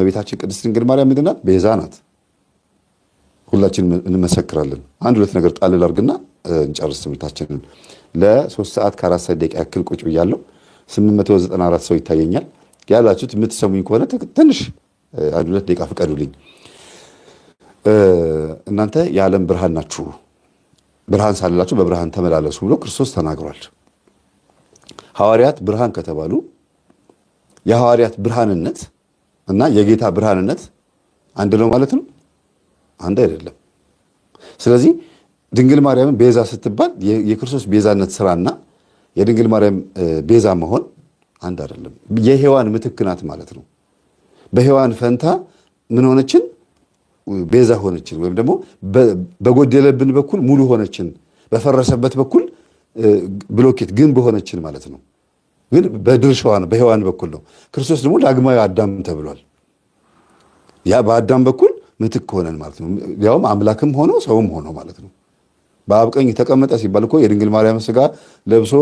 እመቤታችን ቅድስት ድንግል ማርያም ምንድን ናት? ቤዛ ናት። ሁላችን እንመሰክራለን። አንድ ሁለት ነገር ጣል ላድርግና እንጨርስ ትምህርታችንን። ለ3 ሰዓት ከ4 ደቂቃ ያክል ቁጭ ብያለሁ። 894 ሰው ይታየኛል። ያላችሁት የምትሰሙኝ ከሆነ ትንሽ አንድ ሁለት ደቂቃ ፍቀዱልኝ። እናንተ የዓለም ብርሃን ናችሁ፣ ብርሃን ሳላችሁ በብርሃን ተመላለሱ ብሎ ክርስቶስ ተናግሯል። ሐዋርያት ብርሃን ከተባሉ የሐዋርያት ብርሃንነት እና የጌታ ብርሃንነት አንድ ነው ማለት ነው? አንድ አይደለም። ስለዚህ ድንግል ማርያምን ቤዛ ስትባል የክርስቶስ ቤዛነት ስራና የድንግል ማርያም ቤዛ መሆን አንድ አይደለም። የሔዋን ምትክ ናት ማለት ነው። በሔዋን ፈንታ ምን ሆነችን? ቤዛ ሆነችን፣ ወይም ደግሞ በጎደለብን በኩል ሙሉ ሆነችን፣ በፈረሰበት በኩል ብሎኬት ግንብ ሆነችን ማለት ነው። ግን በድርሻዋ ነው፣ በሔዋን በኩል ነው። ክርስቶስ ደግሞ ዳግማዊ አዳም ተብሏል። ያ በአዳም በኩል ምትክ ሆነን ማለት ነው። ያውም አምላክም ሆኖ ሰውም ሆኖ ማለት ነው። በአብ ቀኝ ተቀመጠ ሲባል እኮ የድንግል ማርያም ስጋ ለብሶ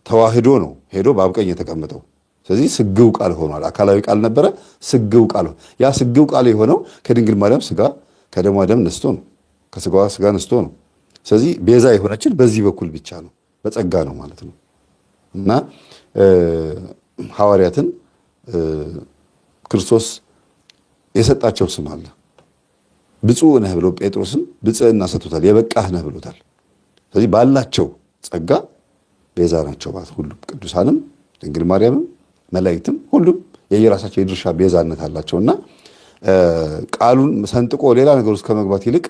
ተዋህዶ ነው ሄዶ በአብ ቀኝ የተቀመጠው። ስለዚህ ስግው ቃል ሆኗል። አካላዊ ቃል ነበረ፣ ስግው ቃል። ያ ስግው ቃል የሆነው ከድንግል ማርያም ስጋ ከደሟ ደም ነስቶ ነው፣ ከስጋዋ ስጋ ነስቶ ነው። ስለዚህ ቤዛ የሆነችን በዚህ በኩል ብቻ ነው፣ በጸጋ ነው ማለት ነው። እና ሐዋርያትን ክርስቶስ የሰጣቸው ስም አለ። ብፁዕ ነህ ብሎ ጴጥሮስም ብፅዕና ሰጥቶታል፣ የበቃህ ነህ ብሎታል። ስለዚህ ባላቸው ጸጋ ቤዛ ናቸው ማለት ሁሉም፣ ቅዱሳንም ድንግል ማርያምም መላእክትም ሁሉም የየራሳቸው የድርሻ ቤዛነት አላቸውና ቃሉን ሰንጥቆ ሌላ ነገር ውስጥ ከመግባት ይልቅ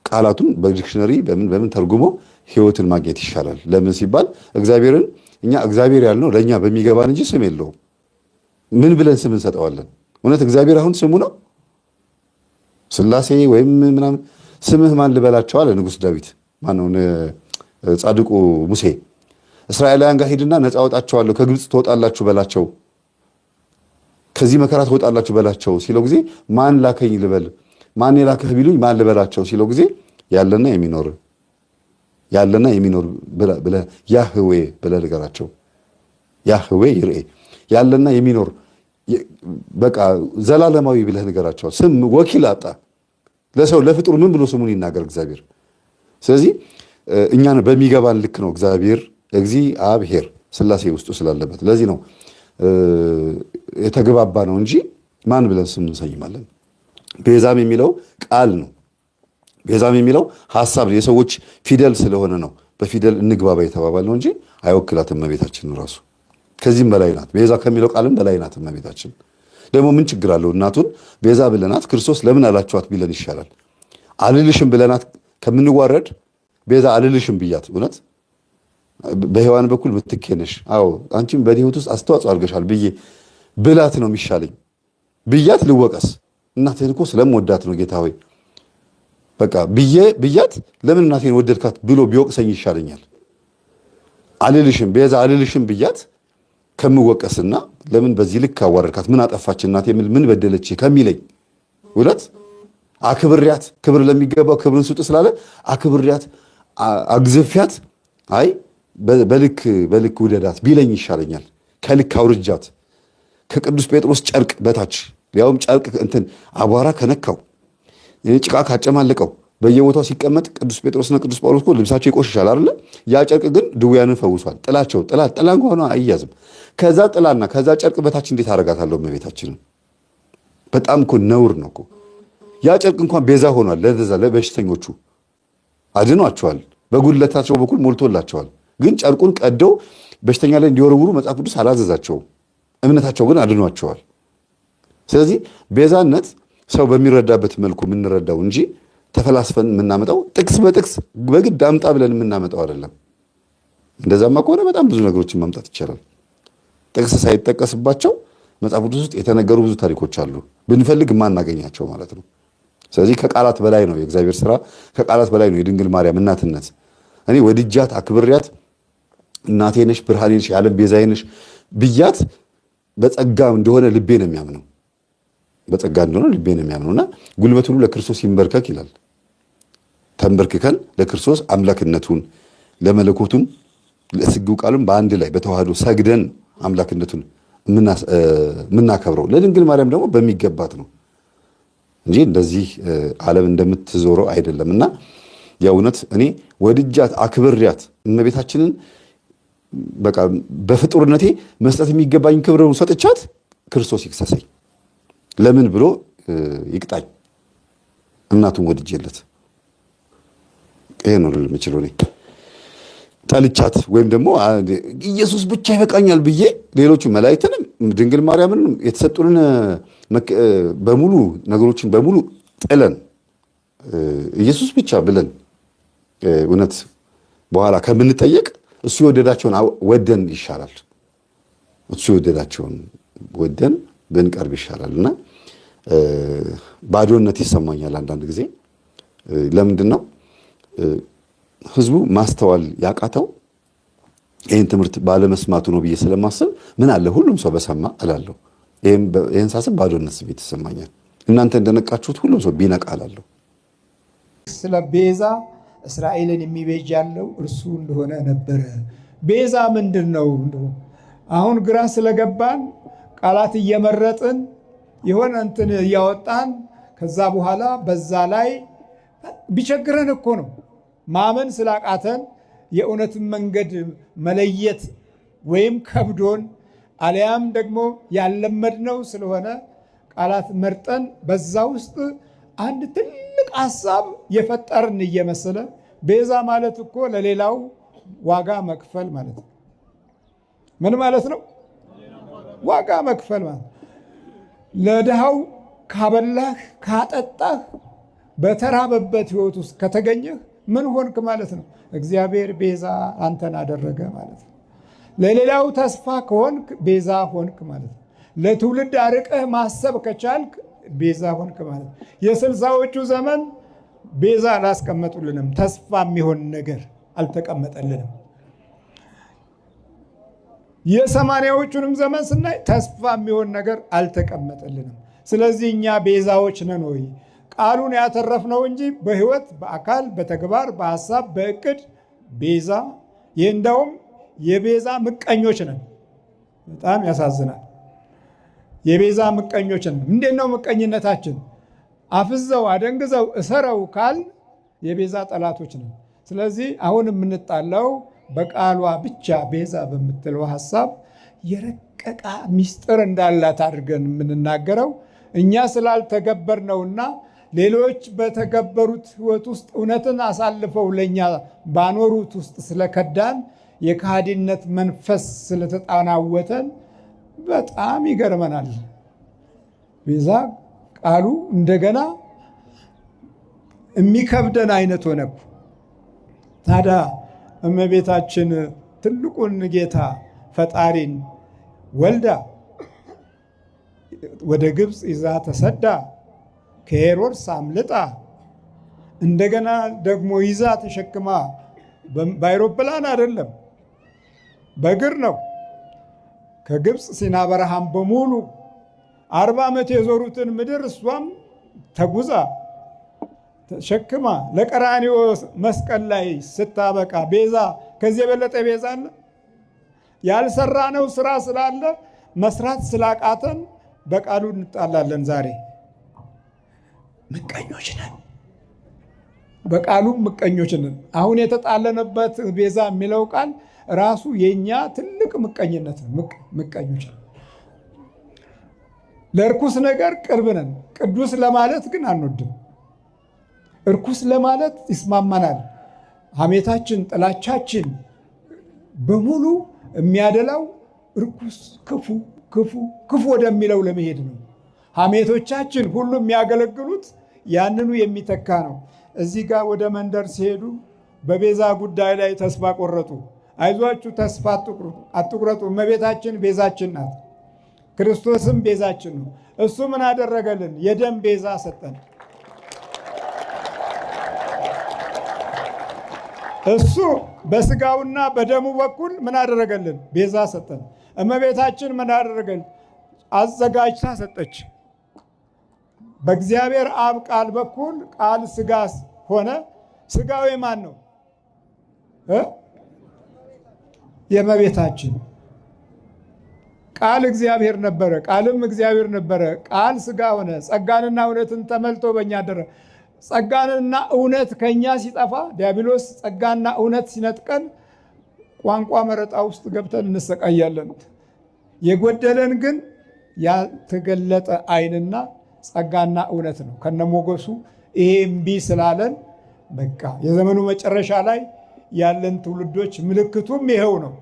ቃላቱን በዲክሽነሪ በምን ተርጉሞ ሕይወትን ማግኘት ይሻላል። ለምን ሲባል እግዚአብሔርን እኛ እግዚአብሔር ያልነው ለእኛ በሚገባን እንጂ ስም የለውም። ምን ብለን ስም እንሰጠዋለን? እውነት እግዚአብሔር አሁን ስሙ ነው? ሥላሴ ወይም ምናምን ስምህ ማን ልበላቸው አለ ንጉሥ ዳዊት። ማነው ጻድቁ ሙሴ እስራኤላውያን ጋር ሂድና ነፃ አወጣቸዋለሁ፣ ከግብፅ ትወጣላችሁ በላቸው፣ ከዚህ መከራ ትወጣላችሁ በላቸው ሲለው ጊዜ ማን ላከኝ ልበል፣ ማን የላከህ ቢሉኝ ማን ልበላቸው ሲለው ጊዜ ያለና የሚኖር ብለህ ያህዌ ብለህ ንገራቸው። ያህዌ ይርኤ ያለና የሚኖር በቃ ዘላለማዊ ብለህ ንገራቸዋል። ስም ወኪል አጣ ለሰው ለፍጡር ምን ብሎ ስሙን ይናገር እግዚአብሔር። ስለዚህ እኛን በሚገባን ልክ ነው እግዚአብሔር እግዚአብሔር ሥላሴ ውስጡ ስላለበት ለዚህ ነው የተግባባ ነው እንጂ ማን ብለን ስም እንሰይማለን? ቤዛም የሚለው ቃል ነው። ቤዛም የሚለው ሐሳብ የሰዎች ፊደል ስለሆነ ነው በፊደል እንግባባ የተባባል ነው እንጂ አይወክላትም እመቤታችን ራሱ። ከዚህም በላይ ናት። ቤዛ ከሚለው ቃልም በላይ ናት እመቤታችን። ደግሞ ምን ችግር አለው? እናቱን ቤዛ ብለናት ክርስቶስ ለምን አላችኋት ቢለን ይሻላል። አልልሽም ብለናት ከምንዋረድ ቤዛ አልልሽም ብያት እውነት በሔዋን በኩል ምትኬ ነሽ፣ አዎ አንቺም በሕይወት ውስጥ አስተዋጽኦ አድርገሻል ብዬ ብላት ነው የሚሻለኝ። ብያት ልወቀስ፣ እናቴን እኮ ስለምወዳት ነው ጌታ ሆይ በቃ ብያት ለምን እናቴን ወደድካት ብሎ ቢወቅሰኝ ይሻለኛል። አልልሽም ቤዛ አልልሽም ብያት ከምወቀስና ለምን በዚህ ልክ አዋረድካት፣ ምን አጠፋች እናቴ፣ ምን በደለች ከሚለኝ እውነት አክብሪያት፣ ክብር ለሚገባው ክብርን ስጡ ስላለ አክብሪያት አግዝፊያት፣ አይ በልክ ውደዳት ቢለኝ ይሻለኛል። ከልክ አውርጃት ከቅዱስ ጴጥሮስ ጨርቅ በታች ያውም ጨርቅ እንትን አቧራ ከነካው ጭቃ ካጨማለቀው በየቦታው ሲቀመጥ ቅዱስ ጴጥሮስና ቅዱስ ጳውሎስ እኮ ልብሳቸው ይቆሽሻል አይደለ? ያ ጨርቅ ግን ድውያንን ፈውሷል። ጥላ እንኳን አይያዝም። ከዛ ጥላና ከዛ ጨርቅ በታች እንዴት አደርጋታለሁ እመቤታችንን? በጣም እኮ ነውር ነው እኮ። ያ ጨርቅ እንኳን ቤዛ ሆኗል። ለዛ ለበሽተኞቹ አድኗቸዋል። በጉድለታቸው በኩል ሞልቶላቸዋል። ግን ጨርቁን ቀደው በሽተኛ ላይ እንዲወረውሩ መጽሐፍ ቅዱስ አላዘዛቸውም። እምነታቸው ግን አድኗቸዋል። ስለዚህ ቤዛነት ሰው በሚረዳበት መልኩ የምንረዳው እንጂ ተፈላስፈን የምናመጣው ጥቅስ በጥቅስ በግድ አምጣ ብለን የምናመጣው አይደለም። እንደዛማ ከሆነ በጣም ብዙ ነገሮችን ማምጣት ይቻላል። ጥቅስ ሳይጠቀስባቸው መጽሐፍ ቅዱስ ውስጥ የተነገሩ ብዙ ታሪኮች አሉ፣ ብንፈልግ የማናገኛቸው ማለት ነው። ስለዚህ ከቃላት በላይ ነው የእግዚአብሔር ስራ፣ ከቃላት በላይ ነው የድንግል ማርያም እናትነት። እኔ ወድጃት አክብሪያት እናቴ ነሽ፣ ብርሃኔ ነሽ፣ የዓለም ቤዛዬ ነሽ ብያት በጸጋ እንደሆነ ልቤ ነው የሚያምነው። በጸጋ እንደሆነ ልቤ ነው የሚያምነውና ጉልበት ሁሉ ለክርስቶስ ይንበርከክ ይላል። ተንበርክከን ለክርስቶስ አምላክነቱን ለመለኮቱም ለስግው ቃሉም በአንድ ላይ በተዋህዶ ሰግደን አምላክነቱን የምናከብረው። ለድንግል ማርያም ደግሞ በሚገባት ነው እንጂ እንደዚህ ዓለም እንደምትዞረው አይደለም። እና የእውነት እኔ ወድጃት አክብሪያት እመቤታችንን በቃ በፍጡርነቴ መስጠት የሚገባኝ ክብርን ሰጥቻት ክርስቶስ ይክሰሰኝ ለምን ብሎ ይቅጣኝ። እናቱን ወድጄለት ይሄ ነው የምችለው እኔ። ጠልቻት ወይም ደግሞ ኢየሱስ ብቻ ይበቃኛል ብዬ ሌሎቹ መላእክትንም ድንግል ማርያምንም የተሰጡንን በሙሉ ነገሮችን በሙሉ ጥለን ኢየሱስ ብቻ ብለን እውነት በኋላ ከምንጠየቅ እሱ የወደዳቸውን ወደን ይሻላል። እሱ የወደዳቸውን ወደን ብንቀርብ ይሻላል። እና ባዶነት ይሰማኛል አንዳንድ ጊዜ። ለምንድን ነው ህዝቡ ማስተዋል ያቃተው? ይህን ትምህርት ባለመስማቱ ነው ብዬ ስለማስብ ምን አለ ሁሉም ሰው በሰማ እላለሁ። ይህን ሳስብ ባዶነት ስሜት ይሰማኛል። እናንተ እንደነቃችሁት ሁሉም ሰው ቢነቃ እላለሁ። ስለ ቤዛ እስራኤልን የሚቤዥ ያለው እርሱ እንደሆነ ነበረ። ቤዛ ምንድን ነው? አሁን ግራ ስለገባን ቃላት እየመረጥን የሆነ እንትን እያወጣን ከዛ በኋላ በዛ ላይ ቢቸግረን እኮ ነው ማመን ስላቃተን የእውነትን መንገድ መለየት ወይም ከብዶን አሊያም ደግሞ ያለመድነው ስለሆነ ቃላት መርጠን በዛ ውስጥ አንድ ትልቅ ሐሳብ የፈጠርን እየመሰለ ቤዛ ማለት እኮ ለሌላው ዋጋ መክፈል ማለት ነው። ምን ማለት ነው? ዋጋ መክፈል ማለት ለድሃው ካበላህ ካጠጣህ በተራበበት ህይወት ውስጥ ከተገኘህ ምን ሆንክ ማለት ነው? እግዚአብሔር ቤዛ አንተን አደረገ ማለት ነው። ለሌላው ተስፋ ከሆንክ ቤዛ ሆንክ ማለት ነው። ለትውልድ አርቀህ ማሰብ ከቻልክ ቤዛ ሆንክ ማለት ነው። የስልሳዎቹ ዘመን ቤዛ አላስቀመጡልንም። ተስፋ የሚሆን ነገር አልተቀመጠልንም። የሰማንያዎቹንም ዘመን ስናይ ተስፋ የሚሆን ነገር አልተቀመጠልንም። ስለዚህ እኛ ቤዛዎች ነን ወይ? ቃሉን ያተረፍነው እንጂ በህይወት በአካል በተግባር በሐሳብ በእቅድ ቤዛ ይህ እንደውም የቤዛ ምቀኞች ነን። በጣም ያሳዝናል። የቤዛ ምቀኞች ነን። እንዴት ነው ምቀኝነታችን? አፍዘው አደንግዘው እሰረው ካል የቤዛ ጠላቶች ነን። ስለዚህ አሁን የምንጣለው በቃሏ ብቻ ቤዛ በምትለው ሐሳብ የረቀቃ ሚስጥር እንዳላት አድርገን የምንናገረው እኛ ስላልተገበርነውና ሌሎች በተገበሩት ህይወት ውስጥ እውነትን አሳልፈው ለኛ ባኖሩት ውስጥ ስለከዳን የካህዲነት መንፈስ ስለተጣናወተን በጣም ይገርመናል። ቤዛ ቃሉ እንደገና የሚከብደን አይነት ሆነ። ታዲያ እመቤታችን ትልቁን ጌታ ፈጣሪን ወልዳ ወደ ግብፅ ይዛ ተሰዳ ከሄሮድስ አምልጣ እንደገና ደግሞ ይዛ ተሸክማ በአይሮፕላን አይደለም በእግር ነው። ከግብፅ ሲና በረሃም በሙሉ 40 ዓመት የዞሩትን ምድር እሷም ተጉዛ ተሸክማ ለቀራንዮ መስቀል ላይ ስታበቃ ቤዛ ከዚህ የበለጠ ቤዛ አለ? ያልሰራነው ስራ ስላለ መስራት ስላቃተን በቃሉ እንጣላለን። ዛሬ ምቀኞች ነን፣ በቃሉም ምቀኞች ነን። አሁን የተጣለንበት ቤዛ የሚለው ቃል ራሱ የኛ ትልቅ ምቀኝነት ነው። ምቀኞች ነን። ለርኩስ ነገር ቅርብ ነን። ቅዱስ ለማለት ግን አንወድም። እርኩስ ለማለት ይስማማናል። ሐሜታችን፣ ጥላቻችን በሙሉ የሚያደላው እርኩስ፣ ክፉ ክፉ ክፉ ወደሚለው ለመሄድ ነው። ሐሜቶቻችን ሁሉ የሚያገለግሉት ያንኑ የሚተካ ነው። እዚህ ጋር ወደ መንደር ሲሄዱ በቤዛ ጉዳይ ላይ ተስፋ ቆረጡ። አይዟችሁ ተስፋ አትቁረጡ፣ እመቤታችን ቤዛችን ናት። ክርስቶስም ቤዛችን ነው። እሱ ምን አደረገልን? የደም ቤዛ ሰጠን። እሱ በስጋውና በደሙ በኩል ምን አደረገልን? ቤዛ ሰጠን። እመቤታችን ምን አደረገልን? አዘጋጅታ ሰጠች። በእግዚአብሔር አብ ቃል በኩል ቃል ስጋ ሆነ። ስጋው የማን ነው? የእመቤታችን። ቃል እግዚአብሔር ነበረ፣ ቃልም እግዚአብሔር ነበረ። ቃል ሥጋ ሆነ፣ ጸጋንና እውነትን ተመልቶ በእኛ አደረ። ጸጋንና እውነት ከእኛ ሲጠፋ፣ ዲያብሎስ ጸጋና እውነት ሲነጥቀን ቋንቋ መረጣ ውስጥ ገብተን እንሰቃያለን። የጎደለን ግን ያልተገለጠ ዓይንና ጸጋና እውነት ነው። ከነሞገሱ ይሄ እምቢ ስላለን በቃ የዘመኑ መጨረሻ ላይ ያለን ትውልዶች ምልክቱም ይኸው ነው።